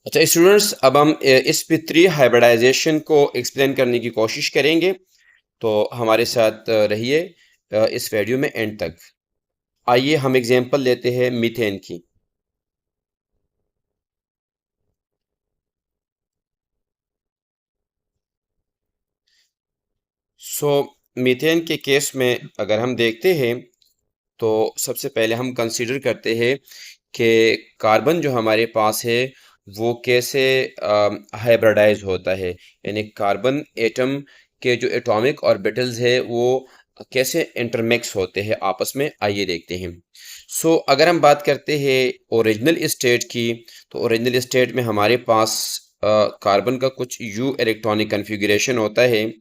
अच्छा स्टूडेंट्स, अब हम इस पितरी हाइब्रिडाइजेशन को एक्सप्लेन करने की कोशिश करेंगे। तो हमारे साथ रहिए इस वीडियो में एंड तक। आइए हम एग्जांपल लेते हैं मीथेन की। सो मीथेन के केस में अगर हम देखते हैं तो सबसे पहले हम कंसीडर करते हैं कि कार्बन जो हमारे पास है वो कैसे हाइब्रिडाइज होता है, यानी कार्बन एटम के जो एटॉमिक ऑर्बिटल्स है वो कैसे इंटरमिक्स होते हैं आपस में। आइए देखते हैं। अगर हम बात करते हैं ओरिजिनल स्टेट की, तो ओरिजिनल स्टेट में हमारे पास कार्बन का कुछ यू इलेक्ट्रॉनिक कन्फिगरेशन होता है।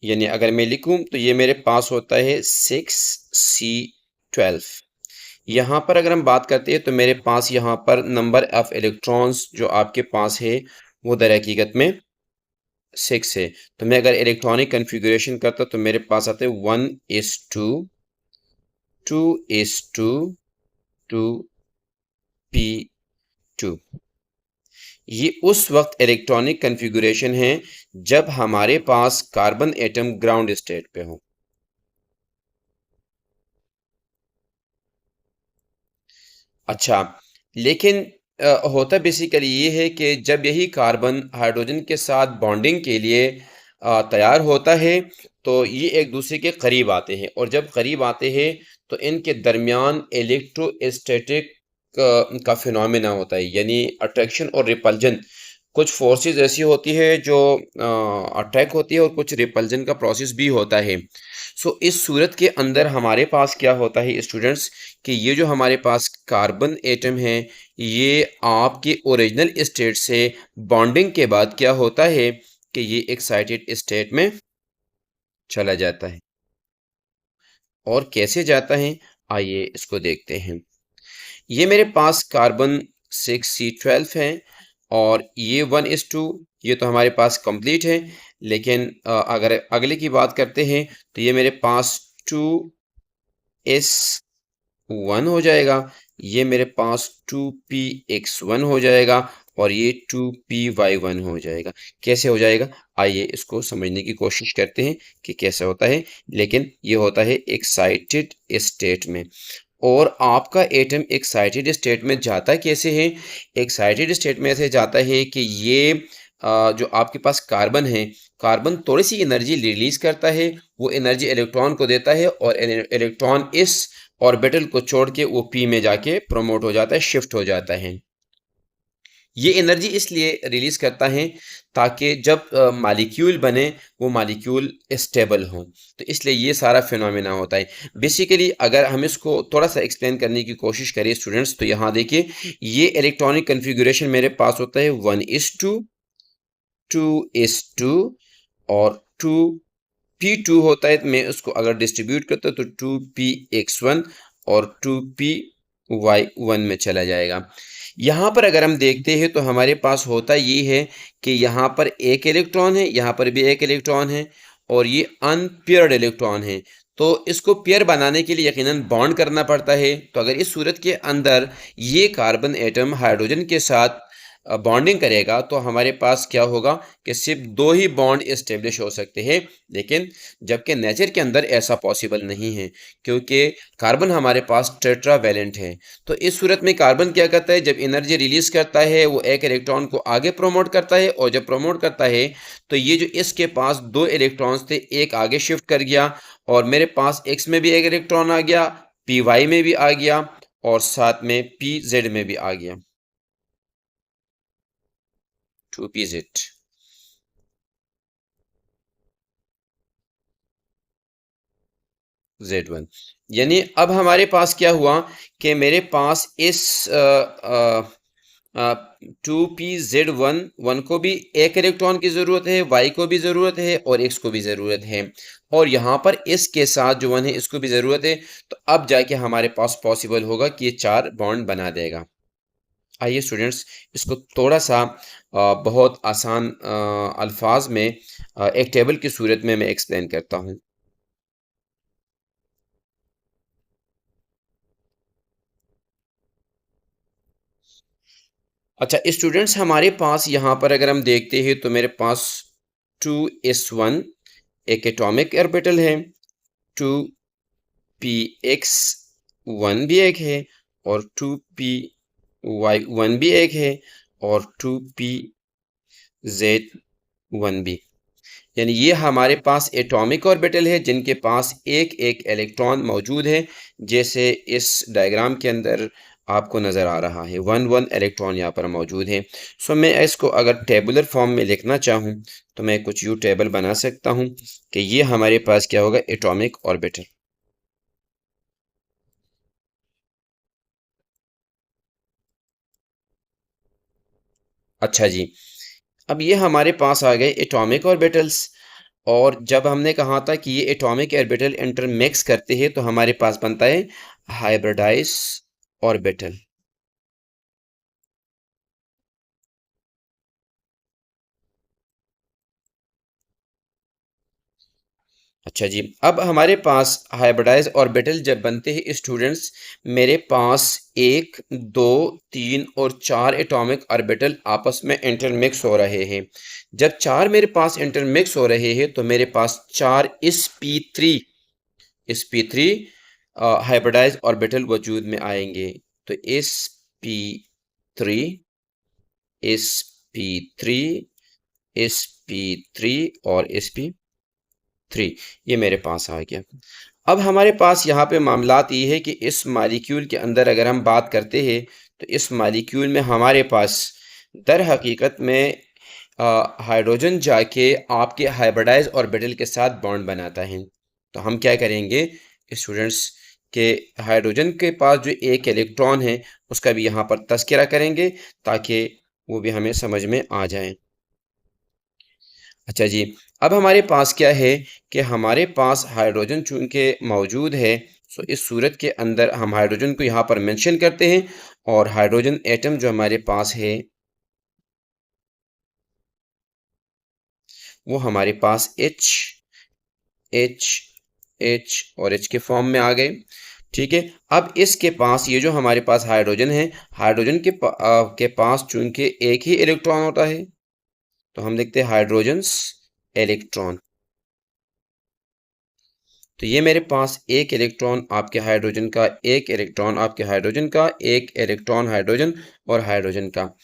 यानी अगर मैं लिखूं तो ये मेरे पास होता है 6C12। यहाँ पर अगर हम बात करते हैं तो मेरे पास यहाँ पर नंबर ऑफ इलेक्ट्रॉन्स जो आपके पास है वो दर हकीकत में 6 है। तो मैं अगर इलेक्ट्रॉनिक कन्फिगरेशन करता तो मेरे पास आते 1:2, 2:2, 2p2। ये उस वक्त इलेक्ट्रॉनिक कन्फिगरेशन है जब हमारे पास कार्बन एटम ग्राउंड स्टेट पे हो। अच्छा, लेकिन होता बेसिकली ये है कि जब यही कार्बन हाइड्रोजन के साथ बॉन्डिंग के लिए तैयार होता है तो ये एक दूसरे के करीब आते हैं, और जब करीब आते हैं तो इनके दरमियान इलेक्ट्रोस्टैटिक का फिनोमेना होता है, यानी अट्रैक्शन और रिपल्जन। कुछ फोर्सेस ऐसी होती है जो अट्रैक्ट होती है और कुछ रिपल्जन का प्रोसेस भी होता है। इस सूरत के अंदर हमारे पास क्या होता है स्टूडेंट्स, कि ये जो हमारे पास कार्बन एटम है ये आपके ओरिजिनल स्टेट से बॉन्डिंग के बाद क्या होता है कि ये एक्साइटेड स्टेट में चला जाता है। और कैसे जाता है, आइए इसको देखते हैं। ये मेरे पास कार्बन 6C12 है और ये 1:2। ये तो हमारे पास कंप्लीट है। लेकिन अगर अगले की बात करते हैं तो ये मेरे पास 2s1 हो जाएगा। ये मेरे पास 2px1 हो जाएगा और ये 2py1 हो जाएगा। कैसे हो जाएगा, आइए इसको समझने की कोशिश करते हैं कि कैसे होता है। लेकिन ये होता है एक्साइटेड स्टेट में। और आपका एटम एक्साइटेड स्टेट में जाता कैसे है? एक्साइटेड स्टेट में ऐसे जाता है कि ये जो आपके पास कार्बन है, कार्बन थोड़ी सी एनर्जी रिलीज करता है, वो एनर्जी इलेक्ट्रॉन को देता है और इलेक्ट्रॉन इस ऑर्बिटल को छोड़ के वो पी में जाके प्रमोट हो जाता है, शिफ्ट हो जाता है। ये एनर्जी इसलिए रिलीज करता है ताकि जब मालिक्यूल बने वो मालिक्यूल स्टेबल हो। तो इसलिए ये सारा फिनोमेना होता है। बेसिकली अगर हम इसको थोड़ा सा एक्सप्लेन करने की कोशिश करें स्टूडेंट्स, तो यहाँ देखिए ये इलेक्ट्रॉनिक कन्फिगुरेशन मेरे पास होता है 1:2, 2:2 और 2p2 होता है। तो मैं उसको अगर डिस्ट्रीब्यूट करता हूँ तो 2px1 और 2py1 में चला जाएगा। यहाँ पर अगर हम देखते हैं तो हमारे पास होता ये है कि यहाँ पर एक इलेक्ट्रॉन है, यहाँ पर भी एक इलेक्ट्रॉन है और ये अनपेयर्ड इलेक्ट्रॉन है। तो इसको पेयर बनाने के लिए यकीनन बॉन्ड करना पड़ता है। तो अगर इस सूरत के अंदर ये कार्बन एटम हाइड्रोजन के साथ बॉन्डिंग करेगा तो हमारे पास क्या होगा कि सिर्फ दो ही बॉन्ड इस्टेब्लिश हो सकते हैं। लेकिन जबकि नेचर के अंदर ऐसा पॉसिबल नहीं है, क्योंकि कार्बन हमारे पास टेट्रावैलेंट है। तो इस सूरत में कार्बन क्या करता है, जब एनर्जी रिलीज करता है वो एक इलेक्ट्रॉन को आगे प्रमोट करता है, और जब प्रमोट करता है तो ये जो इसके पास दो इलेक्ट्रॉन्स थे एक आगे शिफ्ट कर गया, और मेरे पास एक्स में भी एक इलेक्ट्रॉन आ गया, पी वाई में भी आ गया, और साथ में पी जेड में भी आ गया। 2pz Z1। यानी अब हमारे पास क्या हुआ कि मेरे पास इस 2p(z1) को भी एक इलेक्ट्रॉन की ज़रूरत है, y को भी ज़रूरत है और x को भी ज़रूरत है, और यहाँ पर इस के साथ जो 1 है इसको भी ज़रूरत है। तो अब जाके हमारे पास पॉसिबल होगा कि ये चार बॉन्ड बना देगा। आइए स्टूडेंट्स, इसको थोड़ा सा बहुत आसान अल्फाज में एक टेबल की सूरत में मैं एक्सप्लेन करता हूँ। अच्छा स्टूडेंट्स, हमारे पास यहाँ पर अगर हम देखते हैं तो मेरे पास 2s1 एक एटॉमिक ऑर्बिटल है, 2px1 भी एक है, और 2py1 भी एक है, और 2pz1 भी। यानी ये हमारे पास एटॉमिक ऑर्बिटल है जिनके पास एक एक इलेक्ट्रॉन मौजूद है, जैसे इस डायग्राम के अंदर आपको नज़र आ रहा है, वन वन इलेक्ट्रॉन यहाँ पर मौजूद है। सो मैं इसको अगर टेबुलर फॉर्म में लिखना चाहूँ तो मैं कुछ यूँ टेबल बना सकता हूँ कि ये हमारे पास क्या होगा, एटॉमिक ऑर्बिटल। अच्छा जी, अब ये हमारे पास आ गए एटॉमिक ऑर्बिटल्स। और जब हमने कहा था कि ये एटॉमिक ऑर्बिटल इंटरमिक्स करते हैं तो हमारे पास बनता है हाइब्रिडाइज ऑर्बिटल। अच्छा जी, अब हमारे पास हाइब्रिडाइज ऑर्बिटल जब बनते हैं स्टूडेंट्स, मेरे पास एक, दो, तीन और चार एटॉमिक ऑर्बिटल आपस में इंटरमिक्स हो रहे हैं। जब चार मेरे पास इंटरमिक्स हो रहे हैं तो मेरे पास चार sp3 हाइब्रिडाइज ऑर्बिटल वजूद में आएंगे। तो sp3, sp3, sp3 और sp3, ये मेरे पास आ गया। अब हमारे पास यहाँ पे मामलात ये है कि इस मालिक्यूल के अंदर अगर हम बात करते हैं तो इस मालिक्यूल में हमारे पास दर हकीकत में हाइड्रोजन जाके आपके हाइब्रिडाइज ऑर्बिटल के साथ बॉन्ड बनाता है। तो हम क्या करेंगे स्टूडेंट्स, के हाइड्रोजन के पास जो एक इलेक्ट्रॉन है उसका भी यहाँ पर तज़किरा करेंगे ताकि वो भी हमें समझ में आ जाए। अच्छा जी, अब हमारे पास क्या है कि हमारे पास हाइड्रोजन चूंकि मौजूद है, सो इस सूरत के अंदर हम हाइड्रोजन को यहाँ पर मेंशन करते हैं। और हाइड्रोजन एटम जो हमारे पास है वो हमारे पास एच, एच, एच और एच के फॉर्म में आ गए। ठीक है, अब इसके पास ये जो हमारे पास हाइड्रोजन है, हाइड्रोजन के पास चूंकि एक ही इलेक्ट्रॉन होता है तो हम लिखते हैं हाइड्रोजन्स इलेक्ट्रॉन। तो ये मेरे पास एक इलेक्ट्रॉन आपके हाइड्रोजन का, एक इलेक्ट्रॉन आपके हाइड्रोजन का, एक इलेक्ट्रॉन हाइड्रोजन और हाइड्रोजन का।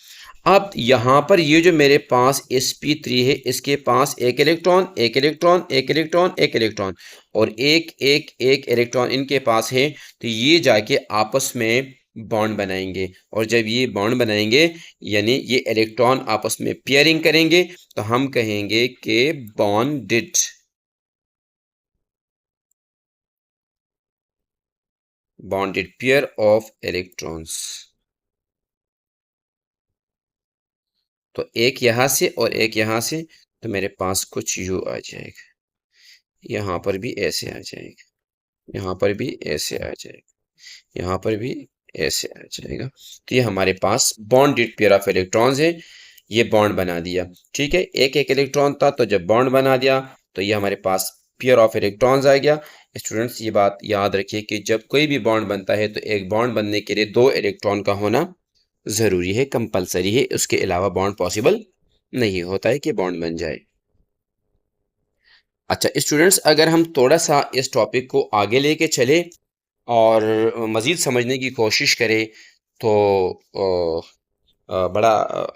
अब यहाँ पर ये जो मेरे पास sp3 है, इसके पास एक इलेक्ट्रॉन, एक इलेक्ट्रॉन, एक इलेक्ट्रॉन, एक इलेक्ट्रॉन और एक एक एक इलेक्ट्रॉन इनके पास है। तो ये जाके आपस में बॉन्ड बनाएंगे, और जब ये बॉन्ड बनाएंगे यानी ये इलेक्ट्रॉन आपस में पेयरिंग करेंगे तो हम कहेंगे कि bonded, bonded pair of electrons। तो एक यहां से और एक यहां से, तो मेरे पास कुछ यू आ जाएगा, यहां पर भी ऐसे आ जाएगा, यहां पर भी ऐसे आ जाएगा, यहां पर भी ऐसे आ जाएगा। तो ये हमारे पास बॉन्डेड पेयर ऑफ इलेक्ट्रॉन्स है, ये बॉन्ड बना दिया। ठीक है, एक एक इलेक्ट्रॉन था तो जब बॉन्ड बना दिया तो ये हमारे पास पेयर ऑफ इलेक्ट्रॉन्स आ गया। स्टूडेंट्स ये बात याद रखिए कि जब कोई भी बॉन्ड बनता है तो एक बॉन्ड बनने के लिए दो इलेक्ट्रॉन का होना ज़रूरी है, कंपलसरी है, उसके अलावा बॉन्ड पॉसिबल नहीं होता है कि बॉन्ड बन जाए। अच्छा स्टूडेंट्स, अगर हम थोड़ा सा इस टॉपिक को आगे लेके चले और मज़ीद समझने की कोशिश करें तो बड़ा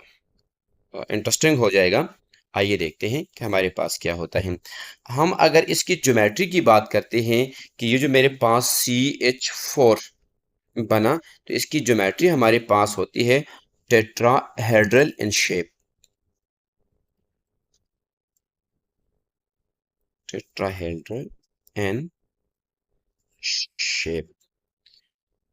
इंटरेस्टिंग हो जाएगा। आइए देखते हैं कि हमारे पास क्या होता है। हम अगर इसकी ज्योमेट्री की बात करते हैं कि ये जो मेरे पास CH4 बना, तो इसकी ज्योमेट्री हमारे पास होती है tetrahedral in shape, tetrahedral in shape.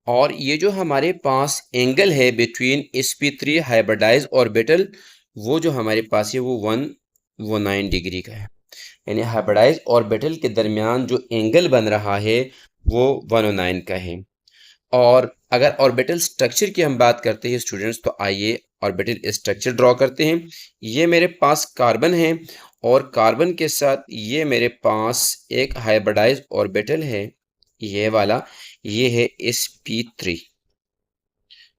और ये जो हमारे पास एंगल है बिटवीन sp3 हाइब्रिडाइज ऑर्बिटल, वो जो हमारे पास है वो 119 डिग्री का है। यानी हाइब्रिडाइज ऑर्बिटल के दरमियान जो एंगल बन रहा है वो 109 का है। और अगर ऑर्बिटल स्ट्रक्चर की हम बात करते हैं स्टूडेंट्स, तो आइए ऑर्बिटल स्ट्रक्चर ड्रॉ करते हैं। ये मेरे पास कार्बन है और कार्बन के साथ ये मेरे पास एक हाइब्रिडाइज ऑर्बिटल है, ये वाला, ये है sp3,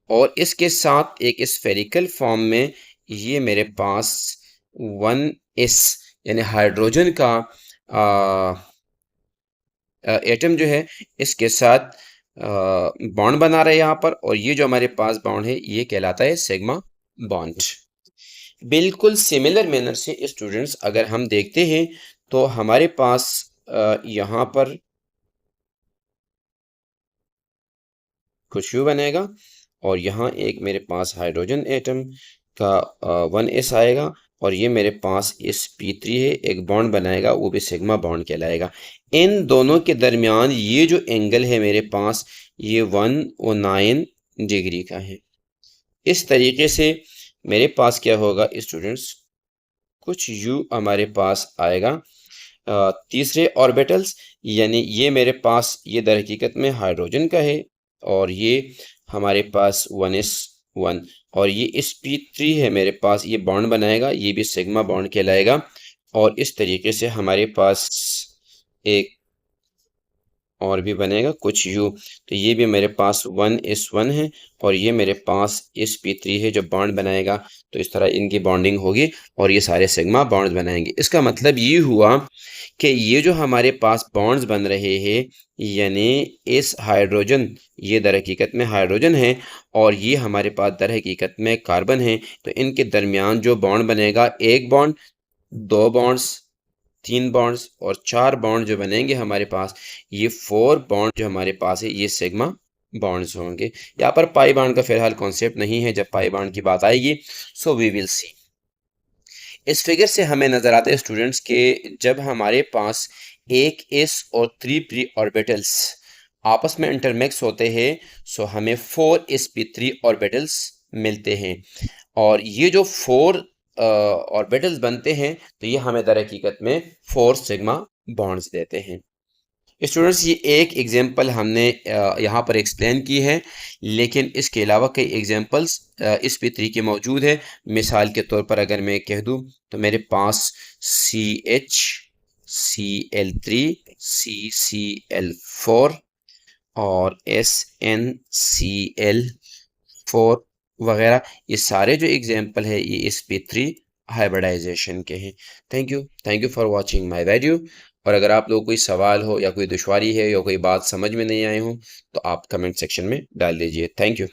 और इसके साथ एक स्फेरिकल फॉर्म में ये मेरे पास 1s यानी हाइड्रोजन का एटम जो है इसके साथ बॉन्ड बना रहे हैं यहाँ पर, और ये जो हमारे पास बॉन्ड है ये कहलाता है सिग्मा बॉन्ड। बिल्कुल सिमिलर मैनर से स्टूडेंट्स अगर हम देखते हैं तो हमारे पास यहाँ पर कुछ यू बनेगा, और यहाँ एक मेरे पास हाइड्रोजन एटम का 1s आएगा, और ये मेरे पास sp3 है, एक बॉन्ड बनाएगा, वो भी सिग्मा बॉन्ड कहलाएगा। इन दोनों के दरमियान ये जो एंगल है मेरे पास ये 109 डिग्री का है। इस तरीके से मेरे पास क्या होगा स्टूडेंट्स, कुछ यू हमारे पास आएगा तीसरे ऑर्बिटल्स, यानी ये मेरे पास ये दर हकीकत में हाइड्रोजन का है, और ये हमारे पास 1s1, और ये sp3 है मेरे पास, ये बॉन्ड बनाएगा, ये भी सिग्मा बॉन्ड कहलाएगा। और इस तरीके से हमारे पास एक और भी बनेगा कुछ यू, तो ये भी मेरे पास 1s1 है, और ये मेरे पास sp3 है जो बॉन्ड बनाएगा। तो इस तरह इनकी बॉन्डिंग होगी और ये सारे सिग्मा बॉन्ड्स बनाएंगे। इसका मतलब ये हुआ कि ये जो हमारे पास बॉन्ड्स बन रहे हैं, यानी इस हाइड्रोजन, ये दर हकीकत में हाइड्रोजन है और ये हमारे पास दर हकीकत में कार्बन है, तो इनके दरमियान जो बॉन्ड बनेगा, एक बॉन्ड, दो बॉन्ड्स, तीन बॉन्ड्स और चार बॉन्ड जो बनेंगे हमारे पास, ये 4 बॉन्ड जो हमारे पास है ये सिग्मा बॉन्ड्स होंगे। यहाँ पर पाई बॉन्ड का फिलहाल कॉन्सेप्ट नहीं है, जब पाई बॉन्ड की बात आएगी सो वी विल सी। इस फिगर से हमें नजर आता है स्टूडेंट्स के जब हमारे पास एक s और 3 प्री ऑर्बिटल्स आपस में इंटरमिक्स होते हैं, सो हमें 4sp3 ऑर्बिटल्स मिलते हैं, और ये जो 4 ऑर्बिटल्स बनते हैं तो ये हमें दर हकीकत में 4 सिग्मा बॉन्ड्स देते हैं। स्टूडेंट्स ये एक एग्जांपल हमने यहाँ पर एक्सप्लेन की है, लेकिन इसके अलावा कई एग्जांपल्स इस पे तरीके मौजूद है। मिसाल के तौर पर अगर मैं कह दूँ तो मेरे पास CH Cl3 CCl4 और SnCl4 वगैरह, ये सारे जो एग्जांपल है ये sp3 हाइब्रिडाइजेशन के हैं। Thank you for watching my video. और अगर आप लोग कोई सवाल हो या कोई दुश्वारी है या कोई बात समझ में नहीं आई हो तो आप कमेंट सेक्शन में डाल दीजिए। Thank you.